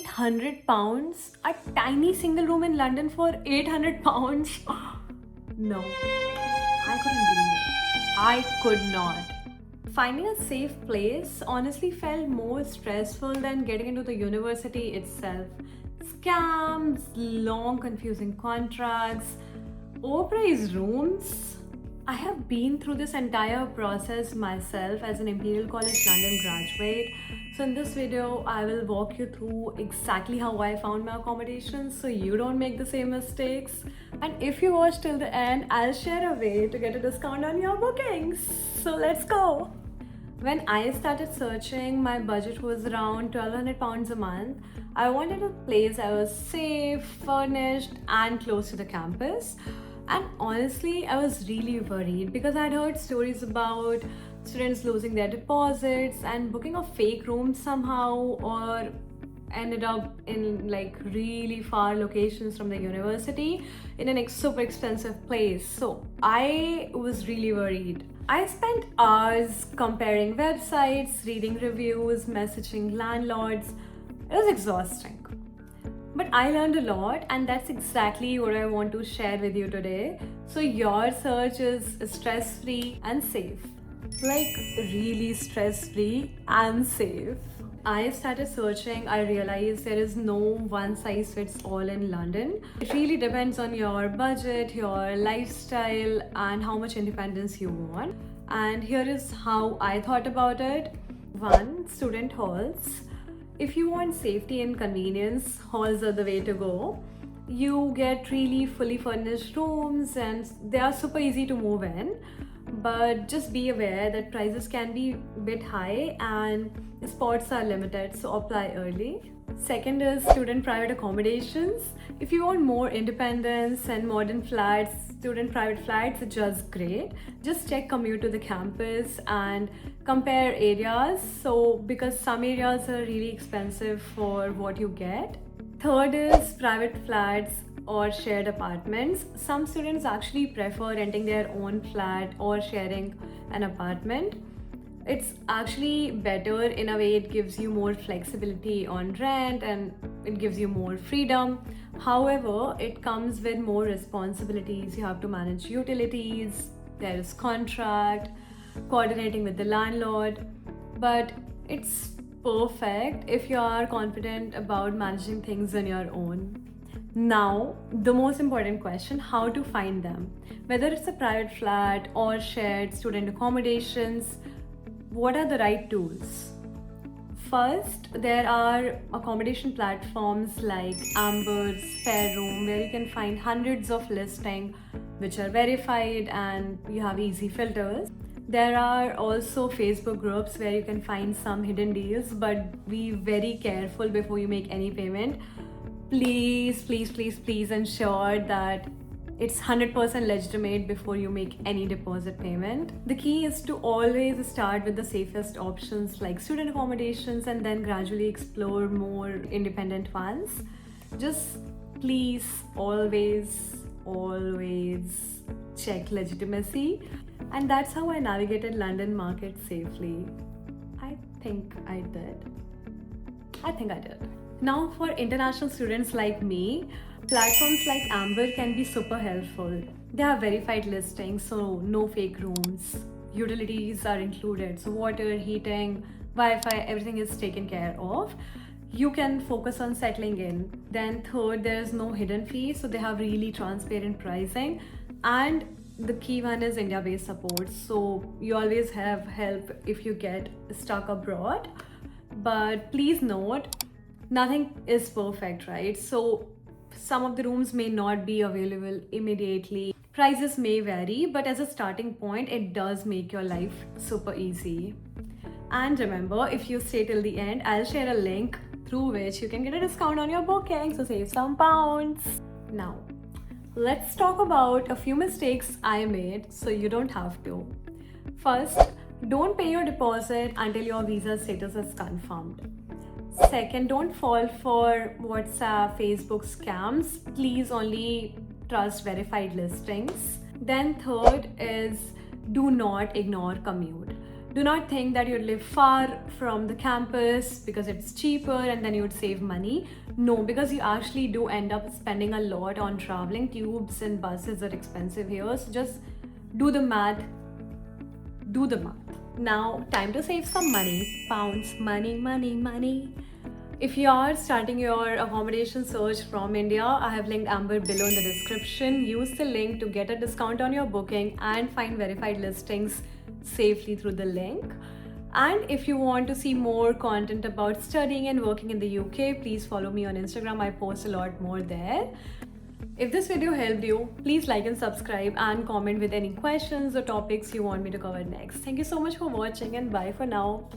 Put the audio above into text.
£800? A tiny single room in London for £800? No, I couldn't believe it. I could not. Finding a safe place honestly felt more stressful than getting into the university itself. Scams, long confusing contracts, overpriced rooms. I have been through this entire process myself as an Imperial College London graduate. So in this video, I will walk you through exactly how I found my accommodations so you don't make the same mistakes. And if you watch till the end, I'll share a way to get a discount on your bookings. So let's go. When I started searching, my budget was around £1,200 a month. I wanted a place that was safe, furnished, and close to the campus. And honestly, I was really worried because I'd heard stories about students losing their deposits and booking a fake room somehow, or ended up in like really far locations from the university in an super expensive place. So I was really worried. I spent hours comparing websites, reading reviews, messaging landlords. It was exhausting. But I learned a lot, and that's exactly what I want to share with you today. So your search is stress-free and safe. Like really stress-free and safe. I started searching, I realized there is no one size fits all in London. It really depends on your budget, your lifestyle, and how much independence you want. And here is how I thought about it. 1. Student halls. If you want safety and convenience, halls are the way to go. You get really fully furnished rooms and they are super easy to move in. But just be aware that prices can be a bit high and spots are limited, so apply early. Second is student private accommodations. If you want more independence and modern flats, student private flats are just great. Just check commute to the campus and compare areas. So because some areas are really expensive for what you get. Third is private flats or shared apartments. Some students actually prefer renting their own flat or sharing an apartment. It's actually better in a way. It gives you more flexibility on rent and it gives you more freedom. However, it comes with more responsibilities. You have to manage utilities, there is contract, coordinating with the landlord. But it's perfect if you are confident about managing things on your own. Now, the most important question, how to find them. Whether it's a private flat or shared student accommodations, what are the right tools? First, there are accommodation platforms like Amber, Spare Room, where you can find hundreds of listings which are verified and you have easy filters. There are also Facebook groups where you can find some hidden deals, but be very careful before you make any payment. Please ensure that it's 100% legitimate before you make any deposit payment. The key is to always start with the safest options like student accommodations and then gradually explore more independent ones. Just please always check legitimacy. And that's how I navigated London market safely. I think I did. Now for international students like me, platforms like Amber can be super helpful. They have verified listings, so no fake rooms. Utilities are included, so water, heating, Wi-Fi, everything is taken care of. You can focus on settling in. Then third, there is no hidden fees, so they have really transparent pricing. And the key one is India-based support, so you always have help if you get stuck abroad. But please note, nothing is perfect, right? So some of the rooms may not be available immediately. Prices may vary, but as a starting point, it does make your life super easy. And remember, if you stay till the end, I'll share a link through which you can get a discount on your booking, so save some pounds. Now, let's talk about a few mistakes I made so you don't have to. First, don't pay your deposit until your visa status is confirmed. Second, don't fall for WhatsApp, Facebook scams. Please only trust verified listings. Then third is do not ignore commute. Do not think that you'd live far from the campus because it's cheaper and then you would save money. No, because you actually do end up spending a lot on traveling. Tubes and buses are expensive here, so just do the math. Do the math. Now, time to save some money. Pounds, money, money, money. If you are starting your accommodation search from India, I have linked Amber below in the description. Use the link to get a discount on your booking and find verified listings safely through the link. And if you want to see more content about studying and working in the UK, please follow me on Instagram. I post a lot more there. If this video helped you, please like and subscribe and comment with any questions or topics you want me to cover next. Thank you so much for watching and bye for now.